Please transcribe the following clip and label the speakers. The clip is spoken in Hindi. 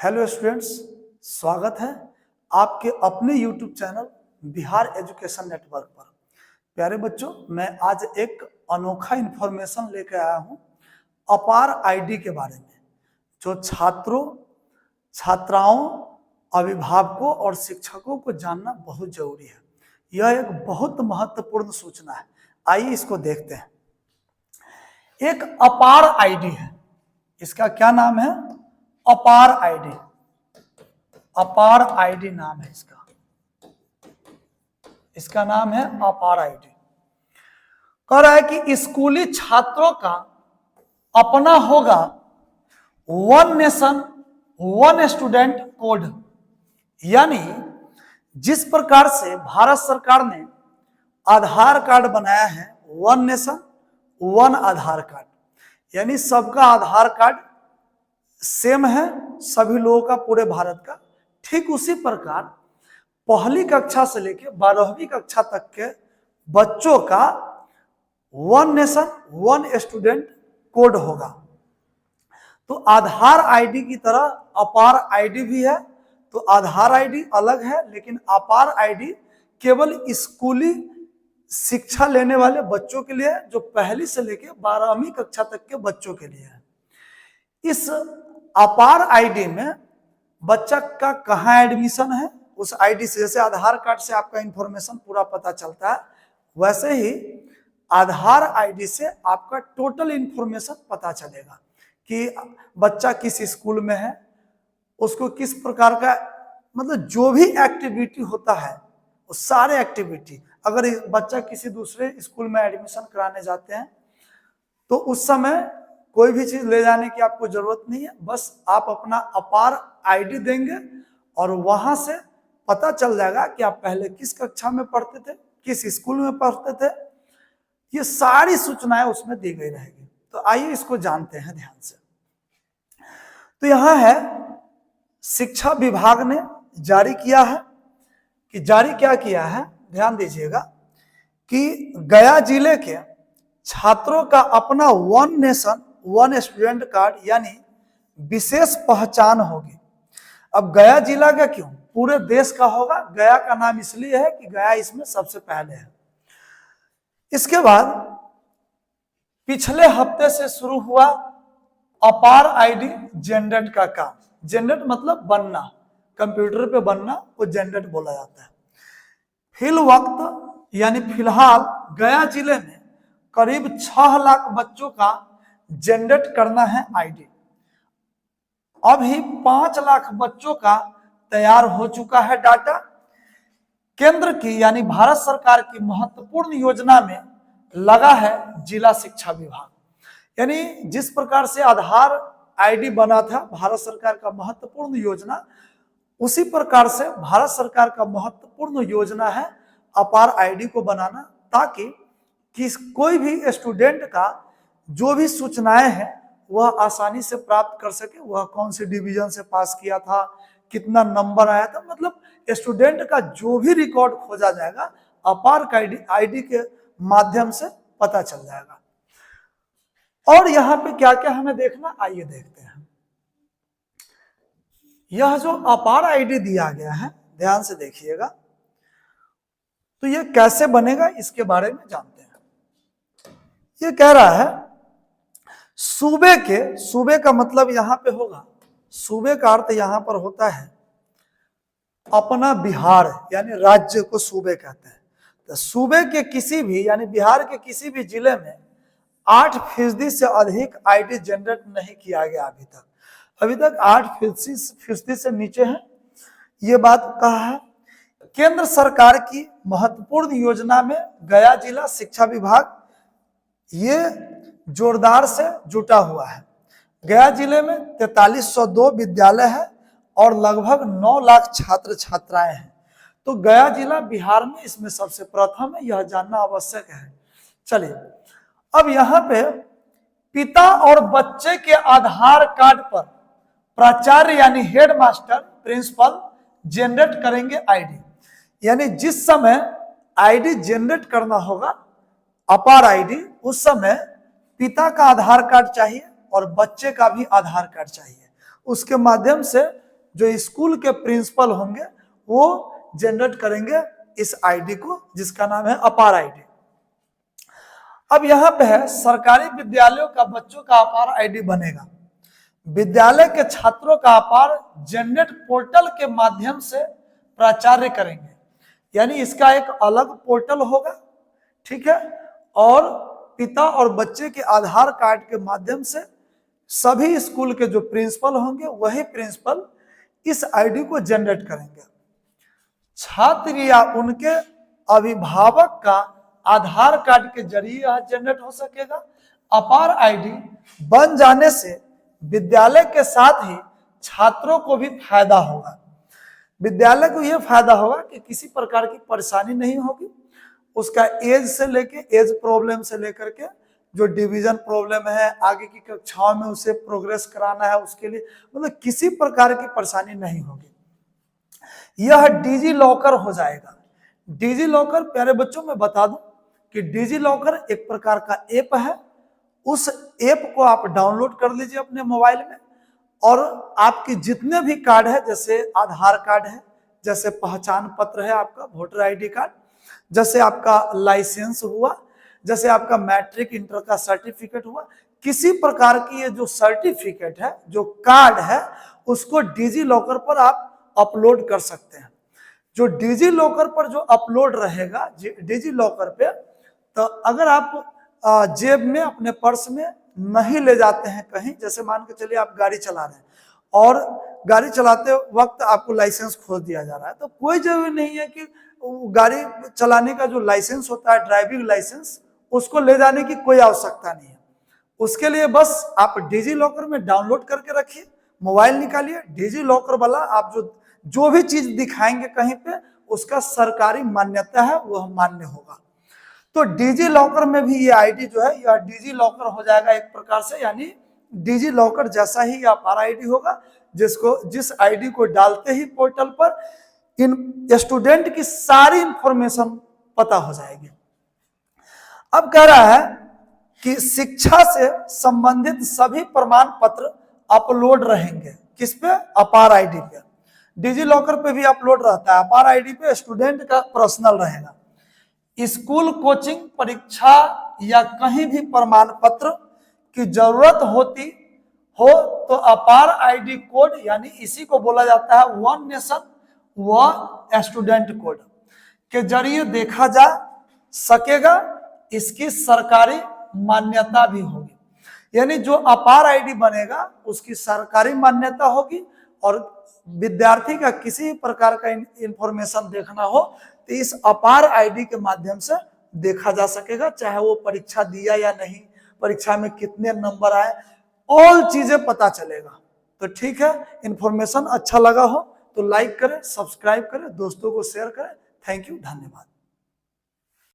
Speaker 1: हेलो स्टूडेंट्स, स्वागत है आपके अपने YouTube channel Bihar education network पर। प्यारे बच्चों, मैं आज एक अनोखा इंफॉर्मेशन लेकर आया हूं अपार आईडी के बारे में, जो छात्रों, छात्राओं, अभिभावकों और शिक्षकों को जानना बहुत जरूरी है। यह एक बहुत महत्वपूर्ण सूचना है। आइए इसको देखते हैं। एक अपार आईडी है, इसका क्या नाम है? अपार आईडी। अपार आईडी नाम है इसका नाम है अपार आईडी। कह रहा है कि स्कूली छात्रों का अपना होगा one nation one student code, यानी जिस प्रकार से भारत सरकार ने आधार कार्ड बनाया है, वन नेशन वन आधार कार्ड, यानी सबका आधार कार्ड सेम है, सभी लोगों का, पूरे भारत का। ठीक उसी प्रकार पहली कक्षा से लेकर 12वीं कक्षा तक के बच्चों का one nation one student code होगा। तो आधार आईडी की तरह अपार आईडी भी है। तो आधार आईडी अलग है, लेकिन अपार आईडी केवल स्कूली शिक्षा लेने वाले बच्चों के लिए, जो पहली से लेकर 12वीं कक्षा तक के बच्चों के लिए है। इस अपार आईडी में बच्चा का कहाँ एडमिशन है, उस आईडी से, जैसे आधार कार्ड से आपका इंफॉर्मेशन पूरा पता चलता है, वैसे ही आधार आईडी से आपका टोटल इंफॉर्मेशन पता चलेगा कि बच्चा किस स्कूल में है, उसको किस प्रकार का, मतलब जो भी एक्टिविटी होता है वो सारे एक्टिविटी। अगर बच्चा किसी दूसरे स्कूल में एडमिशन कराने जाते हैं तो उस समय कोई भी चीज ले जाने की आपको जरूरत नहीं है, बस आप अपना अपार आईडी देंगे और वहां से पता चल जाएगा कि आप पहले किस कक्षा में पढ़ते थे, किस स्कूल में पढ़ते थे। ये सारी सूचनाएं उसमें दी गई रहेगी। तो आइए इसको जानते हैं ध्यान से। तो यहां है, शिक्षा विभाग ने जारी किया है कि जारी क्या किया है, ध्यान दीजिएगा कि गया जिले के छात्रों का अपना one nation one student card, यानी विशेष पहचान होगी। अब गया जिला का क्यों, पूरे देश का होगा। गया का नाम इसलिए है कि गया इसमें सबसे पहले है। इसके बाद पिछले हफ्ते से शुरू हुआ अपार आईडी जनरेट का काम। जनरेट मतलब बनना, कंप्यूटर पे बनना, वो जनरेट बोला जाता है। फिल वक्त यानी फिलहाल गया जिले में करीब 6 लाख बच्चों का जनरेट करना है आईडी। अभी 5 लाख बच्चों का तैयार हो चुका है डाटा। केंद्र की यानी भारत सरकार की महत्वपूर्ण योजना में लगा है जिला शिक्षा विभाग। यानी जिस प्रकार से आधार आईडी बना था भारत सरकार का महत्वपूर्ण योजना, उसी प्रकार से भारत सरकार का महत्वपूर्ण योजना है अपार आईडी को बनाना, ताकि कोई भी स्टूडेंट का जो भी सूचनाएं हैं वह आसानी से प्राप्त कर सके। वह कौन से डिवीजन से पास किया था, कितना नंबर आया था, मतलब स्टूडेंट का जो भी रिकॉर्ड खोजा जाएगा अपार आईडी के माध्यम से पता चल जाएगा। और यहाँ पे क्या क्या हमें देखना, आइए देखते हैं। यह जो अपार आईडी दिया गया है, ध्यान से देखिएगा। तो ये कैसे बनेगा इसके बारे में जानते हैं। ये कह रहा है सूबे का मतलब यहां पे होगा, सूबे का अर्थ यहां पर होता है अपना बिहार, यानी राज्य को सूबे कहते हैं। तो सूबे के किसी भी, यानी बिहार के किसी भी जिले में 8% से अधिक आईडी जनरेट नहीं किया गया अभी तक 8% से नीचे है, ये बात कहा है। केंद्र सरकार की महत्वपूर्ण योजना में गया जिला शिक्षा विभाग ये जोरदार से जुटा हुआ है। गया जिले में 4302 विद्यालय है और लगभग 9 लाख छात्र छात्राएं हैं। तो गया जिला बिहार में इसमें सबसे प्रथम है, यह जानना आवश्यक है। चलिए, अब यहाँ पे पिता और बच्चे के आधार कार्ड पर प्राचार्य यानी हेडमास्टर, प्रिंसिपल जनरेट करेंगे आईडी। यानी जिस समय आईडी जनरेट करना होगा अपार आईडी, उस समय पिता का आधार कार्ड चाहिए और बच्चे का भी आधार कार्ड चाहिए। उसके माध्यम से जो स्कूल के प्रिंसिपल होंगे वो जनरेट करेंगे इस आईडी को, जिसका नाम है अपार आईडी। अब यहाँ पे है सरकारी विद्यालयों का बच्चों का अपार आईडी बनेगा। विद्यालय के छात्रों का अपार जनरेट पोर्टल के माध्यम से प्राचार्य करेंगे, यानी इसका एक अलग पोर्टल होगा, ठीक है। और पिता और बच्चे के आधार कार्ड के माध्यम से सभी स्कूल के जो प्रिंसिपल होंगे वही प्रिंसिपल इस आईडी को जनरेट करेंगे। छात्र या उनके अभिभावक का आधार कार्ड के जरिए यह जनरेट हो सकेगा। अपार आईडी बन जाने से विद्यालय के साथ ही छात्रों को भी फायदा होगा। विद्यालय को यह फायदा होगा कि किसी प्रकार की परेशानी नहीं होगी। उसका एज से लेके एज प्रॉब्लम से लेकर के जो डिवीजन प्रॉब्लम है, आगे की कक्षाओं में उसे प्रोग्रेस कराना है, उसके लिए मतलब किसी प्रकार की परेशानी नहीं होगी। यह डिजी लॉकर हो जाएगा। डिजी लॉकर प्यारे बच्चों में बता दूं कि डिजी लॉकर एक प्रकार का ऐप है। उस ऐप को आप डाउनलोड कर लीजिए अपने मोबाइल में, और आपके जितने भी कार्ड है, जैसे आधार कार्ड है, जैसे पहचान पत्र है, आपका वोटर आईडी कार्ड, जैसे आपका लाइसेंस हुआ, जैसे आपका मैट्रिक इंटर का सर्टिफिकेट हुआ, किसी प्रकार की ये जो सर्टिफिकेट है, जो कार्ड है, उसको डिजी लॉकर पर आप अपलोड कर सकते हैं। जो डिजी लॉकर पर जो अपलोड रहेगा डिजी लॉकर पे, तो अगर आप जेब में अपने पर्स में नहीं ले जाते हैं कहीं, जैसे मान के चलिए आप गाड़ी चला रहे हैं और गाड़ी चलाते वक्त आपको लाइसेंस खो दिया जा रहा है, तो कोई जरूरी नहीं है कि गाड़ी चलाने का जो लाइसेंस होता है, ड्राइविंग लाइसेंस, उसको ले जाने की कोई आवश्यकता नहीं है। उसके लिए बस आप डिजी लॉकर में डाउनलोड करके रखिए, मोबाइल निकालिए, डिजी लॉकर वाला आप जो भी चीज दिखाएंगे कहीं पे, उसका सरकारी मान्यता है, वह मान्य होगा। तो डिजी लॉकर में भी ये आईडी जो है, यह डिजी लॉकर हो जाएगा एक प्रकार से, यानी डिजी लॉकर जैसा ही अपार आईडी होगा, जिस आईडी को डालते ही पोर्टल पर इन स्टूडेंट की सारी इंफॉर्मेशन पता हो जाएगी। अब कह रहा है कि शिक्षा से संबंधित सभी प्रमाण पत्र अपलोड रहेंगे। किस पे? अपार आईडी पे। डिजी लॉकर पे भी अपलोड रहता है, अपार आईडी पे स्टूडेंट का पर्सनल रहेगा। स्कूल, कोचिंग, परीक्षा या कहीं भी प्रमाण पत्र की जरूरत होती हो तो अपार आईडी कोड, यानी इसी को बोला जाता है वन नेशन व स्टूडेंट कोड, के जरिए देखा जा सकेगा। इसकी सरकारी मान्यता भी होगी, यानी जो अपार आईडी बनेगा उसकी सरकारी मान्यता होगी, और विद्यार्थी का किसी प्रकार का इंफॉर्मेशन देखना हो तो इस अपार आईडी के माध्यम से देखा जा सकेगा, चाहे वो परीक्षा दिया या नहीं, परीक्षा में कितने नंबर आए, ऑल चीजें पता चलेगा। तो ठीक है, इंफॉर्मेशन अच्छा लगा हो तो लाइक करें, सब्सक्राइब करें, दोस्तों को शेयर करें। थैंक यू, धन्यवाद।